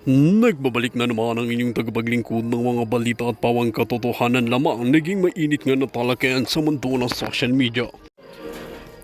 Nagbabalik na naman ang inyong tagapaglingkod ng mga balita at pawang katotohanan lamang naging mainit nga na talakayan sa mundo ng social media.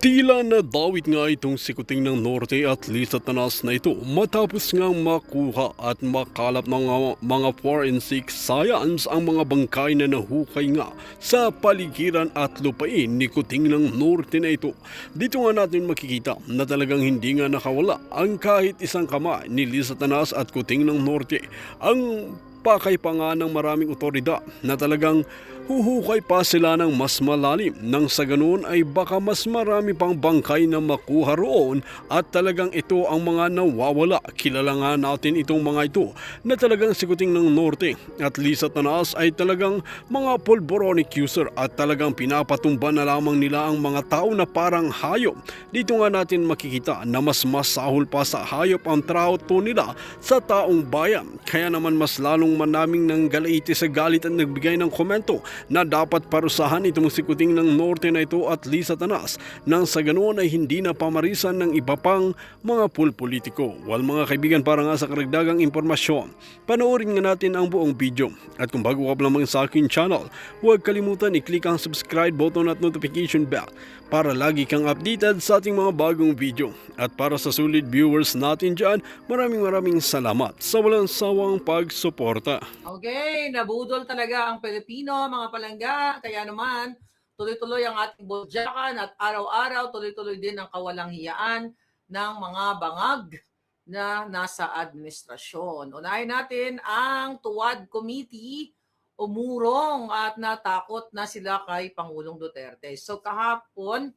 Tila na dawit nga itong sikuting ng Norte at Lisa Tanas na ito matapos ngang makuha at makalap ng mga forensic science ang mga bangkay na nahukay nga sa paligiran at lupain ni Kuting ng Norte na ito. Dito nga natin makikita na talagang hindi nga nakawala ang kahit isang kamay ni Lisa Tanas at Kuting ng Norte. Ang pakay pa nga ng maraming otoridad na talagang huhukay pa sila ng mas malalim nang sa ganoon ay baka mas marami pang bangkay na makuha roon at talagang ito ang mga nawawala. Kilala nga natin itong mga ito na talagang sikuting ng Norte at Lisa Tanas ay talagang mga polboronic user at talagang pinapatumba na lamang nila ang mga tao na parang hayop. Dito nga natin makikita na mas masahol pa sa hayop ang trato nila sa taong bayan. Kaya naman mas lalong manaming ng galaiti sa galit at nagbigay ng komento na dapat parusahan itong sikuting ng Norte na ito at Lisa Tanas nang sa ganoon ay hindi na pamarisan ng iba pang mga politiko. Well mga kaibigan, para nga sa karagdagang impormasyon, panoorin nga natin ang buong video. At kung bago ka pa lamang sa aking channel, huwag kalimutan i-click ang subscribe button at notification bell para lagi kang updated sa ating mga bagong video. At para sa sulit viewers natin dyan, maraming salamat sa walang sawang pagsuporta. Okay, nabudol talaga ang Pilipino, mga palangga. Kaya naman, tuloy-tuloy ang ating bodyakan at araw-araw tuloy-tuloy din ang kawalang hiyaan ng mga bangag na nasa administrasyon. Unahin natin ang Tuwad Committee, umurong at natakot na sila kay Pangulong Duterte. So kahapon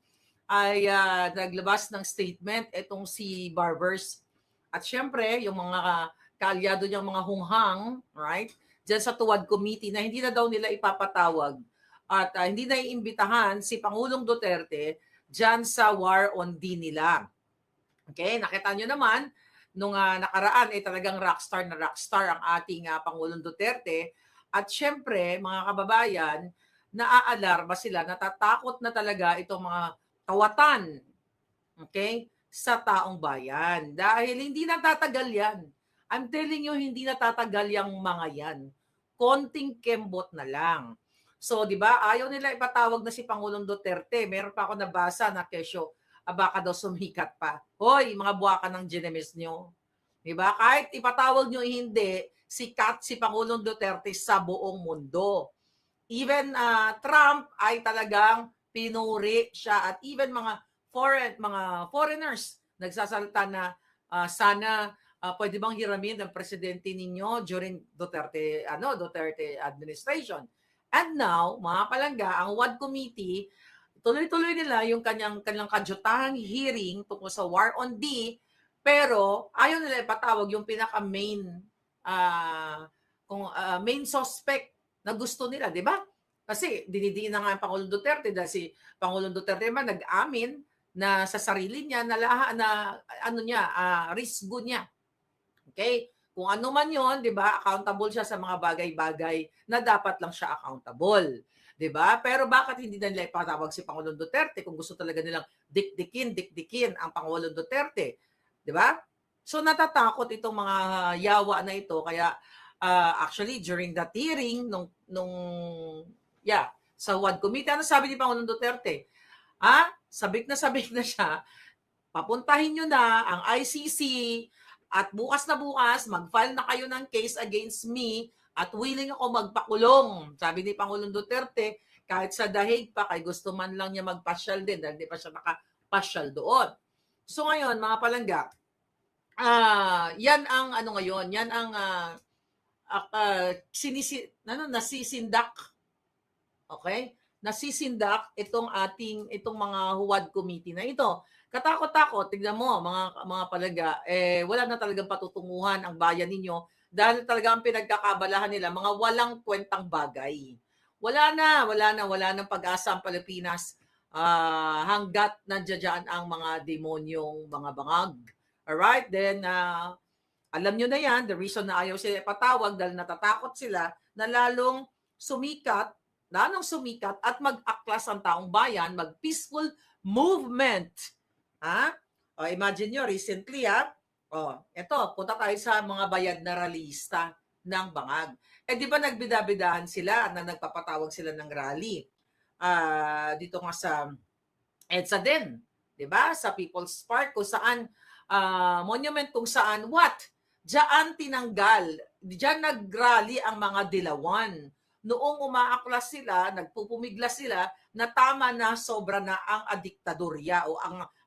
ay naglabas ng statement itong si Barbers. At syempre, yung mga kaalyado niyang mga hunghang, right? Diyan sa Tuwad Committee na hindi na daw nila ipapatawag at hindi na iimbitahan si Pangulong Duterte diyan sa war on D nila. Okay, nakita niyo naman nung nakaraan ay talagang rockstar na rockstar ang ating Pangulong Duterte at syempre mga kababayan, naaalarma sila, natatakot na talaga itong mga kawatan, okay, sa taong bayan dahil hindi natatagal yan. I'm telling you, hindi natatagal yung mga yan. Konting kembot na lang. So, di ba, ayaw nila ipatawag na si Pangulong Duterte. Meron pa ako nabasa na kesyo, baka daw sumikat pa. Hoy, mga buwaka ng ginemis nyo. Di ba? Kahit ipatawag nyo hindi, sikat si Pangulong Duterte sa buong mundo. Even Trump ay talagang pinuri siya at even mga foreigners nagsasalita na sana pwede bang hiramin ng presidente ninyo during Duterte administration. And now, mga palangga, ang WAD committee, tuloy-tuloy nila yung kanyang kadyutahang hearing tungkol sa war on D, pero ayaw nila ipatawag yung pinaka-main main suspect na gusto nila, di ba? Kasi dinidiin na nga ang Pangulong Duterte dahil si Pangulong Duterte man nag-amin na sa sarili niya na risgo niya. Okay? Kung ano man 'yon, 'di ba? Accountable siya sa mga bagay-bagay na dapat lang siya accountable. 'Di ba? Pero bakit hindi na nila ipatawag si Pangulong Duterte kung gusto talaga nilang dikdikin ang Pangulong Duterte, 'di ba? So natatakot itong mga yawa na ito kaya actually during that hearing sa WAD committee, ano sabi ni Pangulong Duterte? Sabik na siya, papuntahin nyo na ang ICC at bukas na bukas, mag-file na kayo ng case against me at willing ako magpakulong. Sabi ni Pangulong Duterte, kahit sa dahig pa, kay gusto man lang niya magpasyal din dahil di pa siya nakapasyal doon. So ngayon, mga palangga, yan ang ngayon, yan ang nasisindak. Okay? Nasisindak itong mga huwad committee na ito. Katakot-takot, tignan mo mga palangga, wala na talagang patutunguhan ang bayan ninyo dahil talaga ang pinagkakabalahan nila mga walang kwentang bagay. Wala nang pag-asa ang Pilipinas hanggat nandiyan ang mga demonyong mga bangag. Alright? Then, alam nyo na yan, the reason na ayaw sila ipatawag dahil natatakot sila na lalong sumikat at mag-aklas ang taong bayan, mag-peaceful movement. Imagine nyo, recently, Eto, punta tayo sa mga bayad na rallyista ng Bangag. Di ba nagbidabidahan sila na nagpapatawag sila ng rally? Dito nga sa EDSA din, 'di ba? Sa People's Park kung saan monument kung saan diyan tinanggal, diyan nagrally ang mga dilawan. Noong umaaklas sila, nagpupumiglas sila na tama na sobra na ang diktadorya o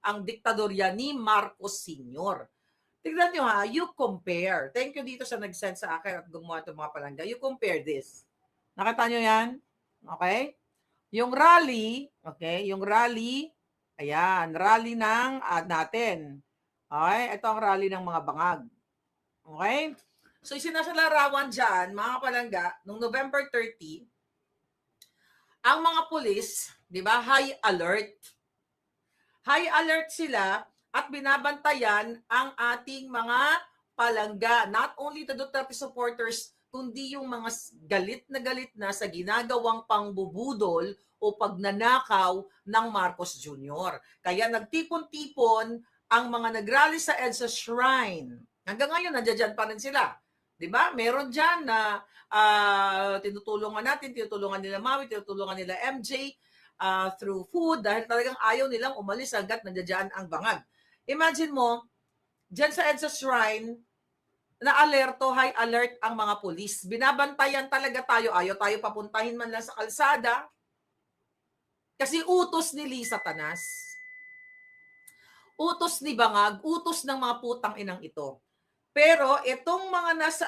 ang diktadorya ni Marcos Sr. Tignan nyo ha, you compare. Thank you dito sa nag-send sa akin at gumawa itong mga palangga. You compare this. Nakita nyo yan? Okay? Yung rally, okay, yung rally, ayan, rally ng natin. Okay, ito ang rally ng mga bangag. Okay? So, isinasalarawan dyan, mga palangga, noong November 30, ang mga pulis, di ba, high alert. High alert sila at binabantayan ang ating mga palangga. Not only the Duterte supporters, kundi yung mga galit na sa ginagawang pangbubudol o pagnanakaw ng Marcos Jr. Kaya nagtipon-tipon ang mga nagrally sa EDSA Shrine. Hanggang ngayon, nandiyan pa rin sila. Diba? Meron dyan na tinutulungan nila Maui, tinutulungan nila MJ through food dahil talagang ayaw nilang umalis hanggat nandiyan ang bangag. Imagine mo, dyan sa EDSA Shrine, na alerto, high alert ang mga pulis. Binabantayan talaga tayo. Ayaw tayo papuntahin man lang sa kalsada. Kasi utos ni Lisa Tanas. Utos ni Bangag, utos ng mga putang inang ito. Pero itong mga nasa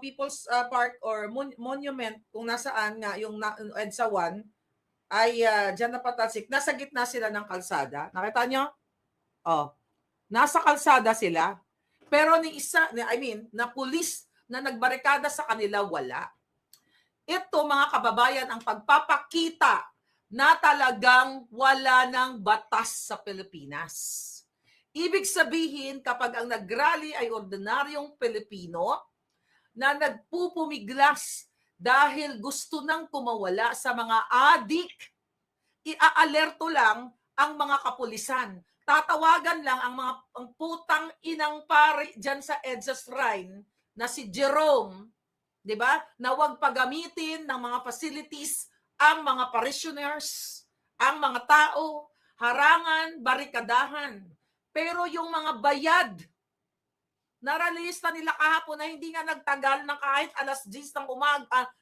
People's Park or Monument, kung nasaan nga yung EDSA 1, ay dyan napatasik. Nasa gitna sila ng kalsada. Nakita nyo? Nasa kalsada sila. Pero na pulis na nagbarikada sa kanila, wala. Ito, mga kababayan, ang pagpapakita na talagang wala ng batas sa Pilipinas. Ibig sabihin, kapag ang nagrally ay ordinaryong Pilipino na nagpupumiglas dahil gusto nang kumawala sa mga adik, iaalerto lang ang mga kapulisan. Tatawagan lang ang putang inang pari dyan sa EDSA Shrine na si Jerome, di ba? Na huwag pagamitin ng mga facilities ang mga parishioners, ang mga tao, harangan, barikadahan. Pero yung mga bayad na rallyista nila kahapon na hindi nga nagtagal ng kahit alas 10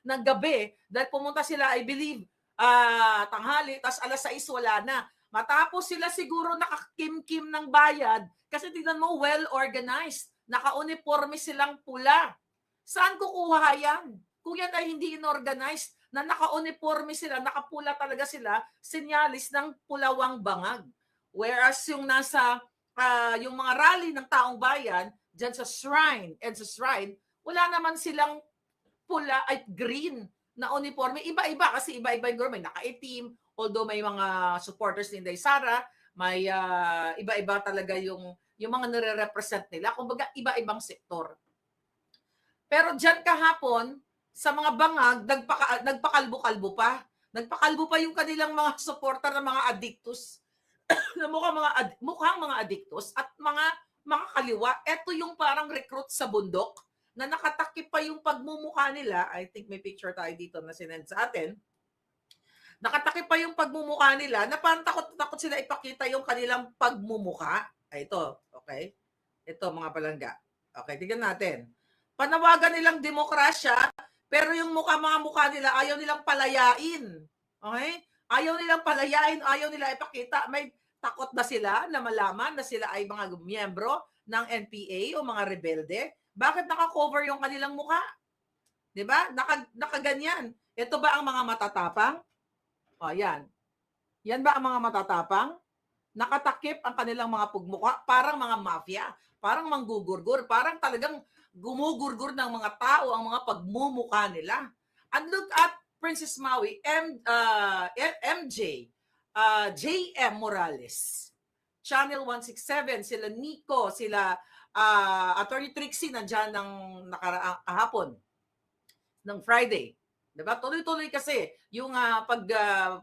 ng gabi dahil pumunta sila, I believe, tanghali, tas alas 6 wala na. Matapos sila siguro nakakimkim ng bayad kasi tignan mo, well-organized. Naka-uniforme silang pula. Saan kukuha yan? Kung yan ay hindi inorganized, na naka-uniforme sila, nakapula talaga sila, sinyalis ng pulawang bangag. Whereas yung yung mga rally ng taong bayan, dyan sa shrine, and sa shrine, wala naman silang pula at green na uniforme. Iba-iba kasi iba-iba yung may nakaitim, although may mga supporters ni Inday Sara, may iba-iba talaga yung mga nire-represent nila. Kumbaga, iba-ibang sektor. Pero dyan kahapon, sa mga bangag, nagpakalbo-kalbo pa. Nagpakalbo pa yung kanilang mga supporter ng mga addictus. Na mukhang mga addictus at mga kaliwa. Ito yung parang recruit sa bundok na nakatakip pa yung pagmumukha nila. I think may picture tayo dito na sinend sa atin. Nakatakip pa yung pagmumukha nila na parang takot sila ipakita yung kanilang pagmumukha. Ito, okay? Ito, mga palangga. Okay, tignan natin. Panawagan nilang demokrasya, pero yung mga mukha nila, ayaw nilang palayain. Okay? Ayaw nilang palayain, ayaw nila ipakita. May takot na sila na malaman na sila ay mga miyembro ng NPA o mga rebelde. Bakit naka-cover yung kanilang mukha? Diba? Nakaganyan. Ito ba ang mga matatapang? Yan. Yan ba ang mga matatapang? Nakatakip ang kanilang mga pugmukha, parang mga mafia, parang manggugurgur, parang talagang gumugurgur ng mga tao ang mga pagmumukha nila. And look at Princess Maui, MJ, JM Morales, Channel 167, sila Nico, sila Attorney Trixie, nandyan ng kahapon, ng Friday. Diba? Tuloy-tuloy kasi yung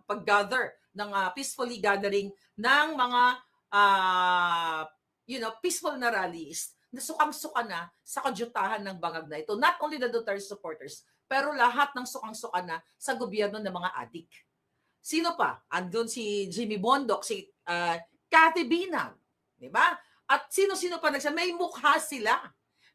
pag-gather peacefully gathering ng mga peaceful na rallies na sukang-suka na sa kadyutahan ng bangag na ito. Not only the Duterte supporters, pero lahat ng sukang-suka na sa gobyerno ng mga adik. Sino pa? Andun si Jimmy Bondoc, si Cathy Binag, di ba? At sino-sino pa may mukha sila.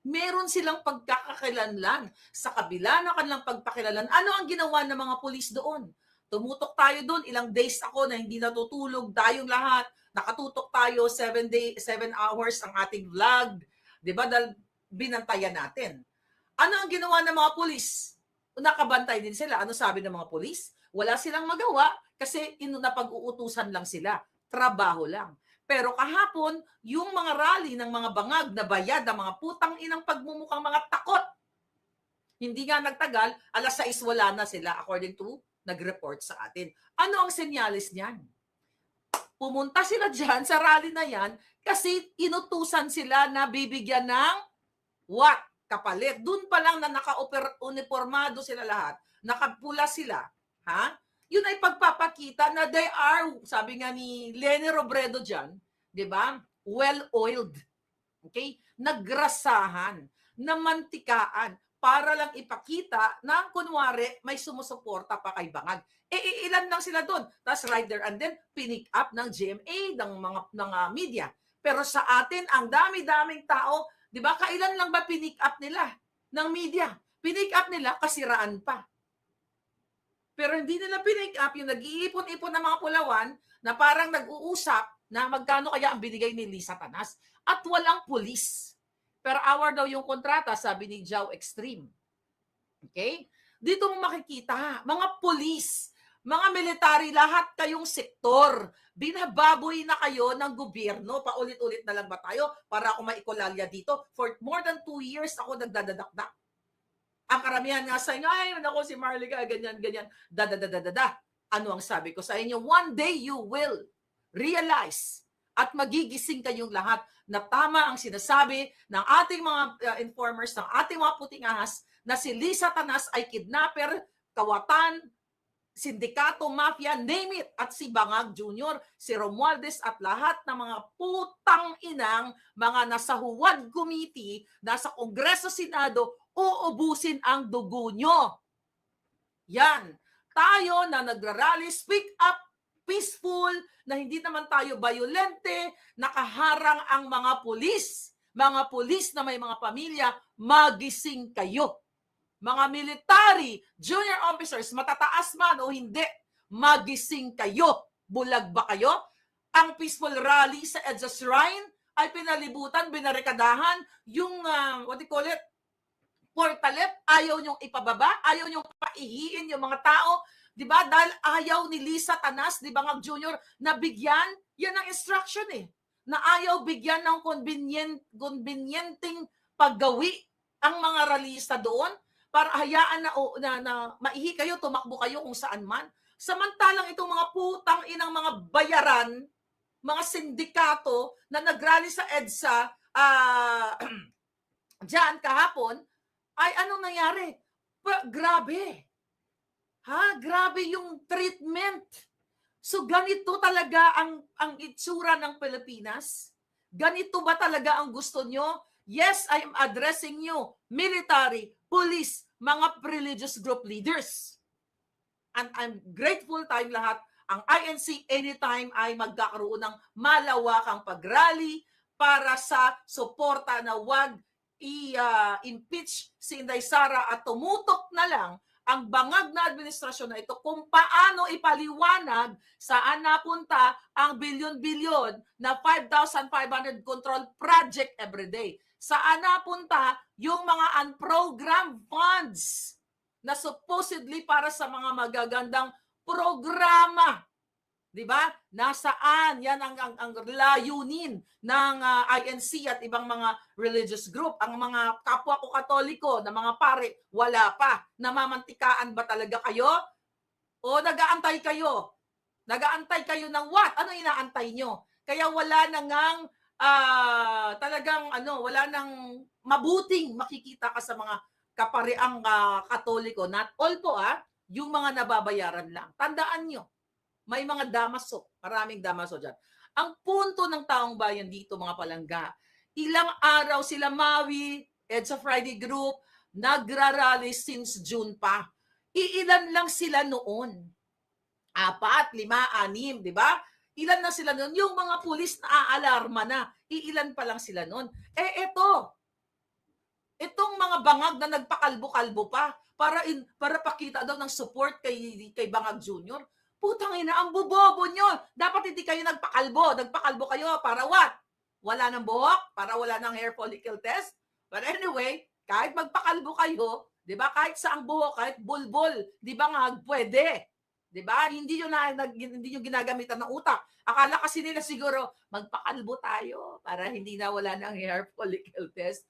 Meron silang pagkakakilanlan. Sa kabila ng kanilang pagpakilanlan, ano ang ginawa ng mga pulis doon? Tumutok tayo doon, ilang days ako na hindi natutulog, tayong lahat, nakatutok tayo 7 hours ang ating vlog, di ba? Dahil binantayan natin. Ano ang ginawa ng mga pulis? Nakabantay din sila. Ano sabi ng mga pulis? Wala silang magawa kasi napag-uutusan lang sila. Trabaho lang. Pero kahapon, yung mga rally ng mga bangag na bayad, ng mga putang inang pagmumukhang mga takot, hindi nga nagtagal, 6:00 wala na sila according to nag-report sa atin. Ano ang senyalis niyan? Pumunta sila dyan sa rally na yan kasi inutusan sila na bibigyan ng what? Kapalit. Doon pa lang na naka-uniformado sila lahat, nakapula sila, ha? Yun ay pagpapakita na they are, sabi nga ni Leni Robredo dyan, di ba? Well-oiled. Okay? Nagrasahan, namantikaan, para lang ipakita na kunwari may sumusuporta pa kay Bangag. Ilan lang sila doon. Tapos right there and then pinick up ng GMA, ng mga media. Pero sa atin, ang dami-daming tao, di ba? Kailan lang ba pinick up nila ng media? Pinick up nila, kasiraan pa. Pero hindi nila pinick up yung nag-iipon-ipon ng mga pulawan na parang nag-uusap na magkano kaya ang binigay ni Lisa Tanas at walang pulis. Per hour daw yung kontrata, sabi ni Jow Extreme. Okay? Dito mo makikita, mga pulis, mga military, lahat kayong sektor, binababoy na kayo ng gobyerno. Paulit-ulit na lang ba tayo para ako maikolalya dito? For more than 2 years ako nagdadadakdak. Ang karamihan nga sa inyo, ay, naku si Marlica, ganyan. Ano ang sabi ko sa inyo? One day you will realize at magigising kayong lahat na tama ang sinasabi ng ating mga informers, ng ating mga puting ahas, na si Lisa Tanas ay kidnapper, kawatan, sindikato, mafia, name it, at si Bangag Jr., si Romualdez at lahat ng mga putang inang mga nasa Huwad Committee, nasa Kongreso, Senado, uubusin ang dugo nyo. Yan. Tayo na nagrarally, speak up, peaceful, na hindi naman tayo violente, nakaharang ang mga pulis na may mga pamilya, magising kayo. Mga military, junior officers, matataas man o hindi, magising kayo. Bulag ba kayo? Ang peaceful rally sa EDSA Shrine ay pinalibutan, binarikadahan, yung, what do you call it, portalet, ayaw nyong ipababa, ayaw nyong paihiin yung mga tao, di ba? Dahil ayaw ni Lisa Tanas, di ba Bangag Jr., na bigyan, yan ang instruction na ayaw bigyan ng convenienting paggawi ang mga rallyista doon para hayaan na maihi kayo, tumakbo kayo kung saan man. Samantalang itong mga putang inang mga bayaran, mga sindikato na nagrally sa EDSA dyan kahapon, ay anong nangyari? Grabe. Grabe yung treatment. So ganito talaga ang itsura ng Pilipinas? Ganito ba talaga ang gusto nyo? Yes, I am addressing you, military, police, mga religious group leaders. And I'm grateful tayong lahat. Ang INC anytime ay magkakaroon ng malawakang pag-rally para sa suporta na wag i-impeach si Inday Sara at tumutok na lang ang bangag na administrasyon na ito kung paano ipaliwanag saan napunta ang bilyon-bilyon na 5,500 control project everyday. Saan napunta yung mga unprogrammed funds na supposedly para sa mga magagandang programa. Diba? Nasaan? Yan ang layunin ng INC at ibang mga religious group. Ang mga kapwa ko Katoliko na mga pare, wala pa. Namamantikaan ba talaga kayo? O nag-aantay kayo? Nag-aantay kayo ng what? Ano inaantay nyo? Kaya wala nang wala nang mabuting makikita ka sa mga kapareang Katoliko. Not all po yung mga nababayaran lang. Tandaan nyo. May mga damaso, maraming damaso dyan. Ang punto ng taong bayan dito, mga palangga, ilang araw sila Maui, EDSA Friday Group, nagrarally since June pa. Iilan lang sila noon. 4, 5, 6, di ba? Ilan na sila noon? Yung mga pulis na aalarma na, iilan pa lang sila noon. Itong mga bangag na nagpakalbo-kalbo pa para pakita daw ng support kay Bangag Junior. Putang ina, ang bobobo nyo. Dapat hindi kayo nagpakalbo. Nagpakalbo kayo para what? Wala ng buhok? Para wala ng hair follicle test? But anyway, kahit magpakalbo kayo, 'di ba? Kahit sa ang buhok, kahit bulbul, 'di ba nga pwede? 'Di ba? Hindi yung ginagamitan ng utak. Akala kasi nila siguro magpakalbo tayo para hindi na wala ng hair follicle test.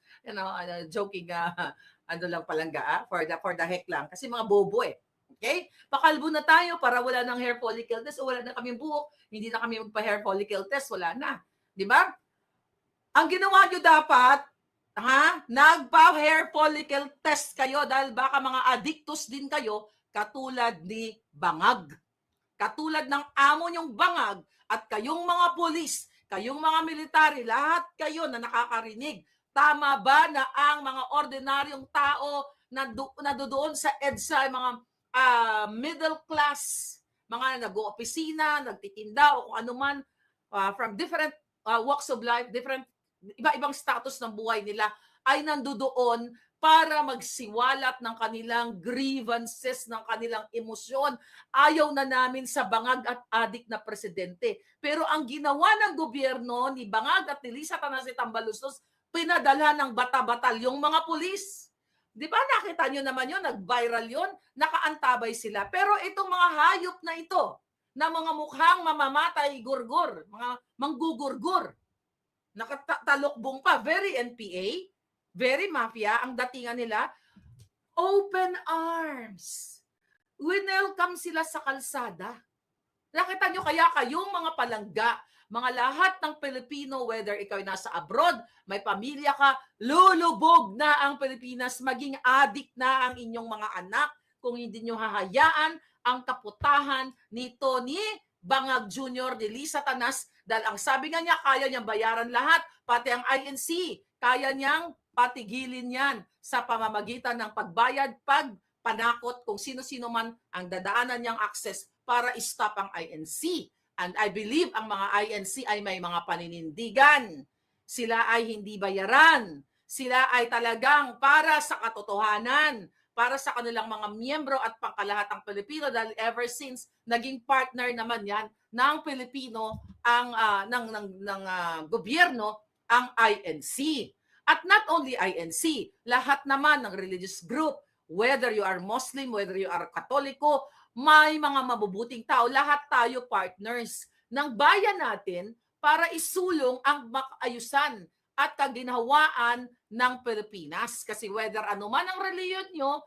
Joking ano lang palangga, for the heck lang kasi mga bobo eh. Okay? Pakalbo na tayo para wala ng hair follicle test o wala na kaming buhok, hindi na kami magpa-hair follicle test, wala na. 'Di ba? Ang ginawa nyo dapat, nagpa-hair follicle test kayo dahil baka mga addictus din kayo katulad ni Bangag. Katulad ng amo nyong Bangag at kayong mga pulis, kayong mga military, lahat kayo na nakakarinig. Tama ba na ang mga ordinaryong tao na doon sa EDSA, mga middle class, mga nag-opisina, nagtitinda o kung ano man, from different walks of life, different iba-ibang status ng buhay nila, ay nandoon para magsiwalat ng kanilang grievances, ng kanilang emosyon. Ayaw na namin sa bangag at adik na presidente. Pero ang ginawa ng gobyerno ni Bangag at ni Lisa Tanasi Tambaluslos, pinadala ng bata-batalyong mga pulis. Di ba nakita nyo naman yun, nag-viral yun, nakaantabay sila. Pero itong mga hayop na ito, na mga mukhang mamamatay gurgur, mga manggugurgur, nakatalokbong pa, very NPA, very mafia, ang datingan nila, open arms. Winelcome sila sa kalsada. Nakita nyo kaya kayong mga palangga, mga lahat ng Pilipino, whether ikaw nasa abroad, may pamilya ka, lulubog na ang Pilipinas, maging adik na ang inyong mga anak kung hindi nyo hahayaan ang kaputahan ni Tony Bangag Jr. ni Lisa Tanas dahil ang sabi nga niya, kaya niyang bayaran lahat, pati ang INC, kaya niyang patigilin yan sa pamamagitan ng pagbayad, pagpanakot kung sino-sino man ang dadaanan niyang access para stop ang INC. And I believe ang mga INC ay may mga paninindigan. Sila ay hindi bayaran. Sila ay talagang para sa katotohanan, para sa kanilang mga miyembro at pangkalahatang Pilipino dahil ever since naging partner naman yan ng Pilipino ang ng gobyerno ang INC. At not only INC, lahat naman ng religious group, whether you are Muslim, whether you are Katoliko, may mga mabubuting tao, lahat tayo partners ng bayan natin para isulong ang makaayusan at kaginhawaan ng Pilipinas. Kasi whether ano man ang reliyon nyo,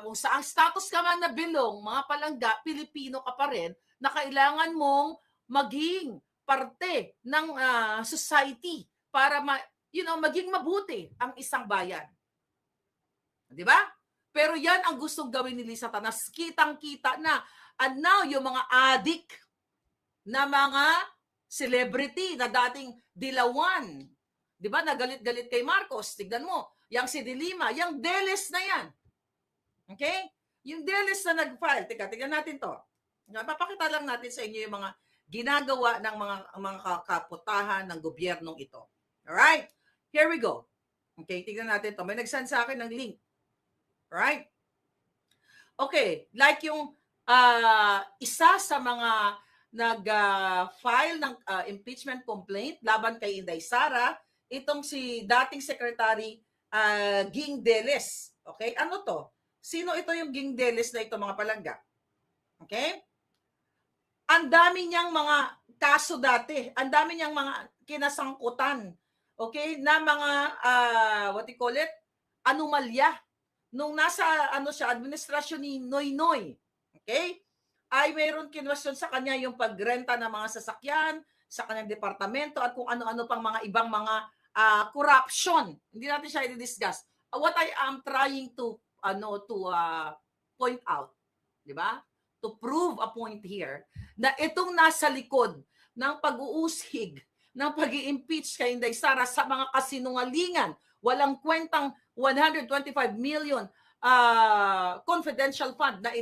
kung saang status ka man na bilong, mga palangga, Pilipino ka pa rin, na kailangan mong maging parte ng society para maging mabuti ang isang bayan. Di ba? Pero yan ang gustong gawin ni Lisa Tanas. Kitang-kita na. And now, yung mga adik na mga celebrity na dating dilawan. Di ba? Nagalit-galit kay Marcos. Tignan mo. Yang si Dilima. Yang Deles na yan. Okay? Yung Deles na nag-file. Tignan natin to. Papakita lang natin sa inyo yung mga ginagawa ng mga kaputahan ng gobyernong ito. Alright? Here we go. Okay, tignan natin to. May nag-send sa akin ng link. Right? Okay, like yung isa sa mga nag-file ng impeachment complaint laban kay Inday Sara, itong si dating Secretary Ging Deles. Okay, ano to? Sino ito yung Ging Deles na ito, mga palangga? Okay? Ang dami niyang mga kaso dati, ang dami niyang mga kinasangkutan. Okay, na mga what you call it? Anomalya. Nung nasa administrasyon ni Noynoy, okay, ay mayroon kinwestiyon sa kanya yung pagrenta ng mga sasakyan sa kanyang departamento at kung ano-ano pang mga ibang mga corruption. Hindi natin siya i-discuss. What I am trying to point out, di ba? to prove a point here na itong nasa likod ng pag-uusig, ng pag-i-impeach kay Inday Sara sa mga kasinungalingan, walang kwentang 125 million confidential fund na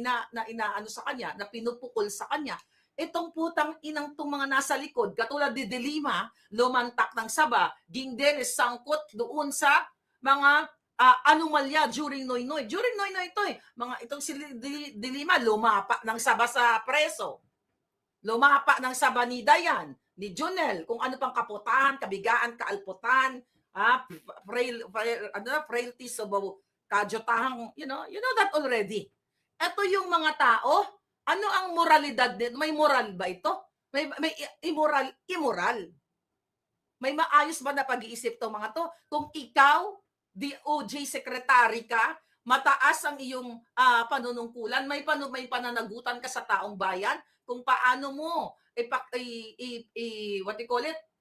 inaano sa kanya, na pinupukol sa kanya. Itong putang inang tong mga nasa likod, katulad ni De Lima, lumantak ng Saba, Ging Dennis sangkot doon sa mga anomalya during Noynoy. During Noynoy ito mga itong si De Lima, lumapa ng Saba sa preso. Lumapa ng Saba ni Dayan, ni Junel, kung ano pang kaputahan, kabigaan, kaalputan, frailties, kajotahan, you know that already. Ito yung mga tao. Ano ang moralidad din? May moral ba ito? May immoral. May maayos ba na pag-iisip to mga to? Kung ikaw, DOJ secretary ka, mataas ang iyong panunungkulan, may pananagutan ka sa taong bayan, kung paano mo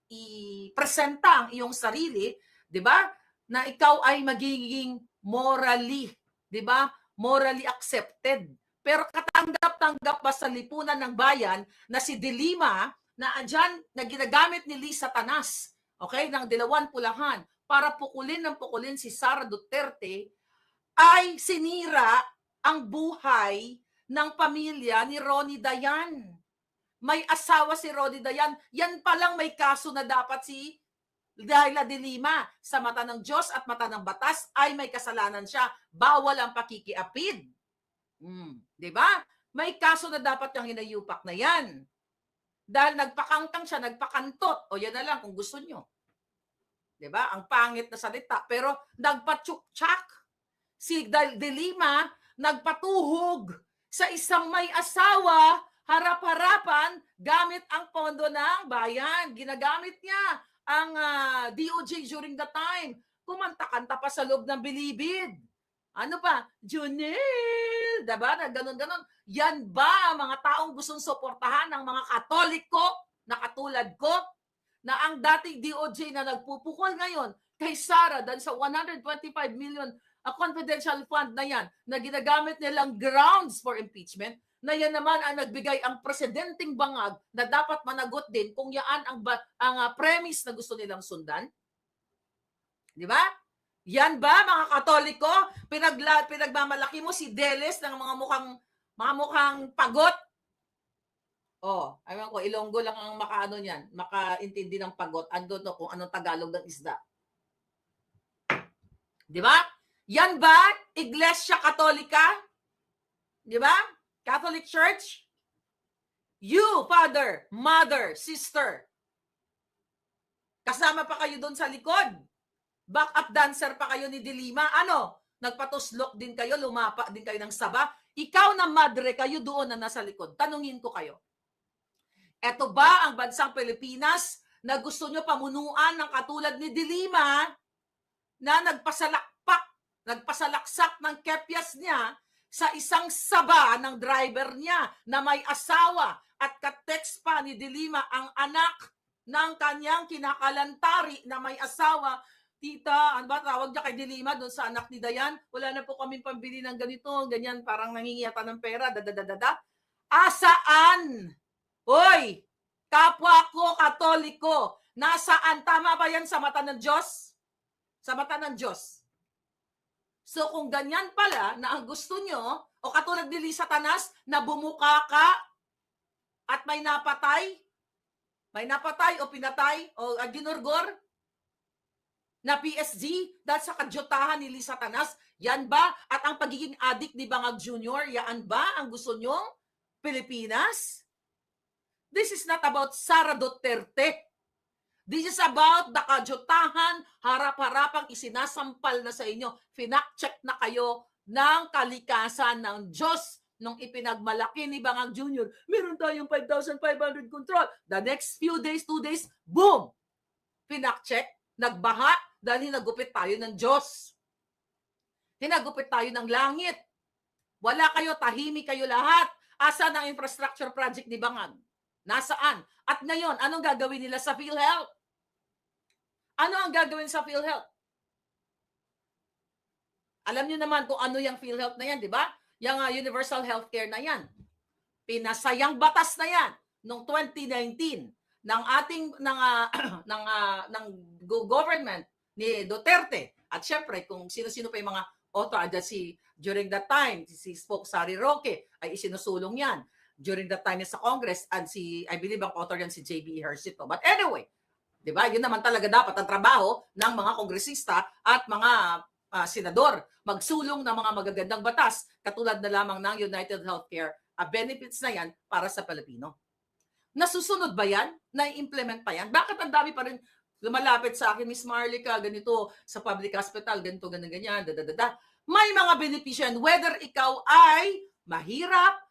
i-presenta ang iyong sarili, 'di ba? Na ikaw ay magiging morally, 'di ba? Morally accepted. Pero katanggap-tanggap ba sa lipunan ng bayan na si De Lima na andyan na ginagamit ni Lisa Tanas, okay, ng Dilawan Pulahan para pukulin si Sara Duterte, ay sinira ang buhay ng pamilya ni Ronnie Dayan. May asawa si Ronnie Dayan. Yan palang may kaso na dapat si Laila De Lima. Sa mata ng Diyos at mata ng batas ay may kasalanan siya. Bawal ang pakikiapid. Diba? May kaso na dapat yung hinayupak na yan. Dahil nagpakangkang siya, nagpakantot. O yan na lang kung gusto nyo. Diba? Ang pangit na salita. Pero nagpatsuktsak. Si De Lima nagpatuhog sa isang may asawa, harap-harapan, gamit ang pondo ng bayan. Ginagamit niya ang DOJ during the time. Kumanta-kanta pa sa loob ng bilibid. Ano pa? Junel! Diba? Na ganon-ganon. Yan ba mga taong gustong suportahan ng mga Katoliko na katulad ko? Na ang dating DOJ na nagpupukol ngayon kay Sara dahil sa 125 million confidential fund na yan na ginagamit nilang grounds for impeachment, na yan naman ang nagbigay ang presidenteng bangag na dapat managot din kung yaan ang premise na gusto nilang sundan. Di ba? Yan ba mga Katoliko? Pinagmamalaki mo si Deles ng mga mukhang pagot? Ayun ko, Ilonggo lang ang makaano niyan, makaintindi ng pagot. Ando to kung anong Tagalog ng isda. Di ba? Yan ba Iglesia Katolika? Di ba? Catholic Church? You, father, mother, sister. Kasama pa kayo doon sa likod. Backup dancer pa kayo ni De Lima. Ano? Nagpatuslok din kayo, lumapa din kayo ng Saba. Ikaw na madre kayo doon na nasa likod. Tanungin ko kayo. Eto ba ang bansang Pilipinas na gusto nyo pamunuan ng katulad ni De Lima na nagpasalaksak ng kepyas niya sa isang Saba ng driver niya na may asawa at ka-text pa ni De Lima ang anak ng kanyang kinakalantari na may asawa. Tita, ano ba tawag niya kay De Lima doon sa anak ni Dayan? Wala na po kaming pambili ng ganito, ganyan, parang nangingiyata ng pera, Asaan? Hoy, kapwa ko Katoliko, nasaan? Tama ba yan sa mata ng Diyos? Sa mata ng Diyos. So kung ganyan pala na ang gusto nyo, o katulad ni Lisa Tanas, na bumuka ka at may napatay o pinatay o ginurgor na PSG dahil sa kadyotahan ni Lisa Tanas, yan ba? At ang pagiging adik ni Bangag Jr., yan ba ang gusto nyo? Pilipinas? This is not about Sara Duterte. This is about the kadyotahan, harap-harapang isinasampal na sa inyo. Finak-check na kayo ng kalikasan ng Diyos nung ipinagmalaki ni Bangag Jr. Meron tayong 5,500 control. The next few days, 2 days, boom! Finak-check, nagbaha dahil hinagupit tayo ng Diyos. Hinagupit tayo ng langit. Wala kayo, tahimik kayo lahat. Asan ang infrastructure project ni Bangag? Nasaan? At ngayon, anong gagawin nila sa PhilHealth? Ano ang gagawin sa PhilHealth? Alam niyo naman kung ano yung PhilHealth na yan, di ba? Yung universal healthcare na yan. pinasayang batas na yan noong 2019 ng ating ng government ni Duterte. At syempre, kung sino-sino pa yung mga author, during that time, si Spoke Sari Roque ay isinusulong yan. During that time sa Congress, and I believe ang author yan si J.B. Ejercito. But anyway, di ba? Yun naman talaga dapat ang trabaho ng mga kongresista at mga senador. Magsulong ng mga magagandang batas, katulad na lamang ng United Healthcare benefits na yan para sa Pilipino. Nasusunod ba yan? Na-implement pa yan? Bakit ang dami pa rin lumalapit sa akin, Miss Marlica, ganito, sa public hospital, ganito, ganyan, dadadada. May mga beneficyo yan, whether ikaw ay mahirap,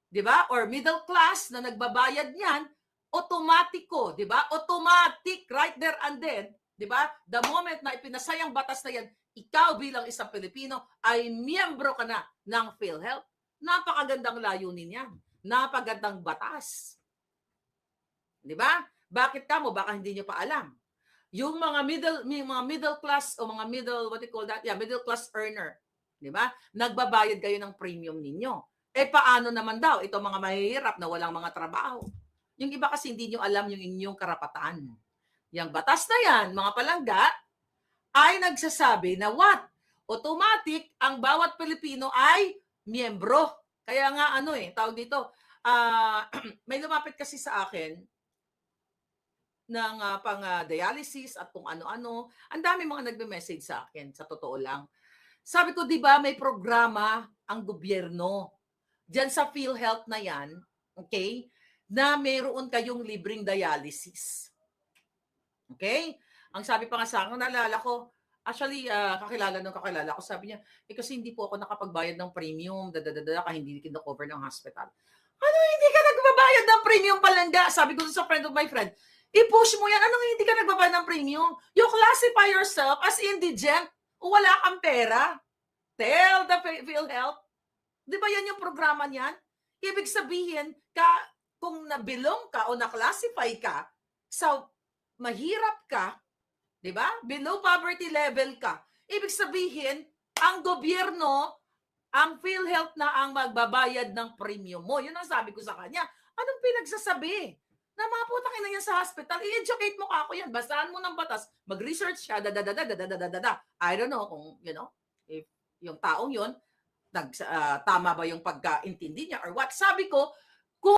di ba? Or middle class na nagbabayad niyan, automatiko, di ba? Automatic, right there and then, di ba? The moment na ipinasayang batas na yan, ikaw bilang isang Pilipino ay miyembro ka na ng PhilHealth. Napakagandang layunin yan. Napakagandang batas. Di ba? Bakit ka mo? Baka hindi nyo pa alam. Yung mga middle class o mga middle class earner, di ba? Nagbabayad kayo ng premium ninyo. Paano naman daw ito mga mahihirap na walang mga trabaho? Yung iba kasi hindi nyo alam yung inyong karapatan. Yung batas na yan, mga palangga, ay nagsasabi na what? Automatic, ang bawat Pilipino ay miyembro. Kaya nga tawag dito, may lumapit kasi sa akin ng pang-dialysis at kung ano-ano. Ang dami mga nagme-message sa akin, sa totoo lang. Sabi ko, di ba may programa ang gobyerno diyan sa PhilHealth na yan, okay, na mayroon kayong libreng dialysis. Okay? Ang sabi pa nga sa akin, naalala ko, actually, kakilala ko, sabi niya, kasi hindi po ako nakapagbayad ng premium, kaya hindi kino-cover ng hospital. Ano, hindi ka nagbabayad ng premium palangga? Sabi ko sa friend of my friend, i-push mo yan. Anong hindi ka nagbabayad ng premium? You classify yourself as indigent o wala kang pera. Tell the PhilHealth. Di ba yan yung programa niyan? Ibig sabihin, kung nabilong ka o na-classify ka sa mahirap ka, di ba? Below poverty level ka. Ibig sabihin, ang gobyerno, ang PhilHealth na ang magbabayad ng premium mo. Yun ang sabi ko sa kanya. Anong pinagsasabi? Na mga putang ina yan sa hospital, i-educate mo ka ako yan. Basahan mo ng batas, mag-research siya, I don't know kung, if yung taong yun, tama ba yung pagkaintindi niya or what. Sabi ko,